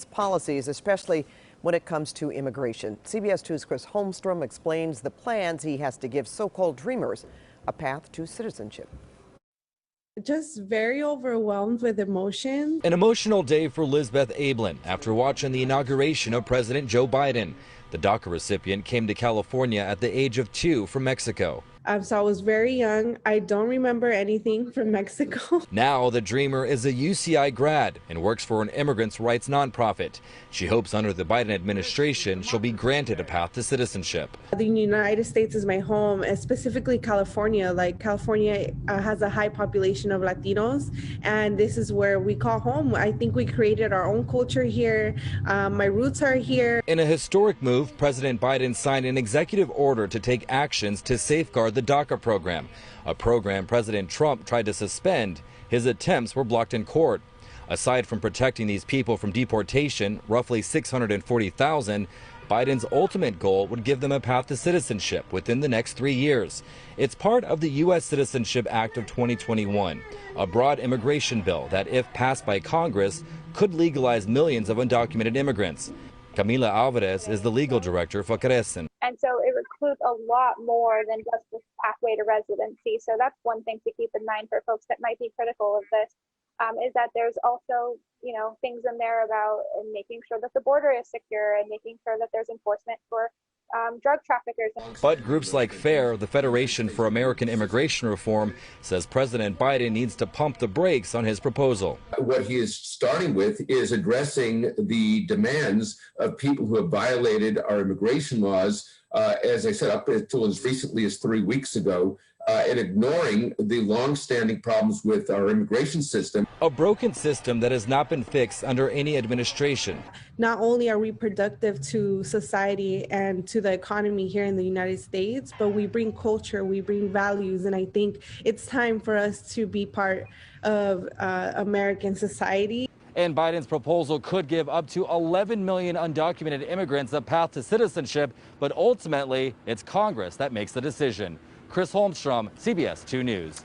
policies, especially when it comes to immigration. CBS 2's Chris Holmstrom explains the plans he has to give so-called dreamers a path to citizenship. Just very overwhelmed with emotion. An emotional day for Lisbeth Ablin after watching the inauguration of President Joe Biden. The DACA recipient came to California at the age of 2 from Mexico. So I was very young. I don't remember anything from Mexico. Now the dreamer is a UCI grad and works for an immigrants' rights nonprofit. She hopes under the Biden administration she'll be granted a path to citizenship. The United States is my home, and specifically California. California has a high population of Latinos, and this is where we call home. I think we created our own culture here. My roots are here. In a historic move, President Biden signed an executive order to take actions to safeguard the DACA program, a program President Trump tried to suspend. His attempts were blocked in court. Aside from protecting these people from deportation, roughly 640,000, Biden's ultimate goal would give them a path to citizenship within the next 3 years. It's part of the U.S. Citizenship Act of 2021, a broad immigration bill that, if passed by Congress, could legalize millions of undocumented immigrants. Camila Alvarez is the legal director for Crescent. And so it includes a lot more than just this pathway to residency. So that's one thing to keep in mind for folks that might be critical of this, is that there's also, things in there about making sure that the border is secure and making sure that there's enforcement for drug traffickers. But groups like FAIR, the Federation for American Immigration Reform, says President Biden needs to pump the brakes on his proposal. What he is starting with is addressing the demands of people who have violated our immigration laws, as I said, up until as recently as 3 weeks ago, and ignoring the long-standing problems with our immigration system. A broken system that has not been fixed under any administration. Not only are we productive to society and to the economy here in the United States, but we bring culture, we bring values, and I think it's time for us to be part of American society. And Biden's proposal could give up to 11 million undocumented immigrants a path to citizenship, but ultimately it's Congress that makes the decision. Chris Holmstrom, CBS 2 News.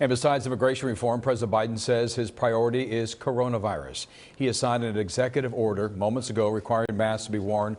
And besides immigration reform, President Biden says his priority is coronavirus. He has signed an executive order moments ago requiring masks to be worn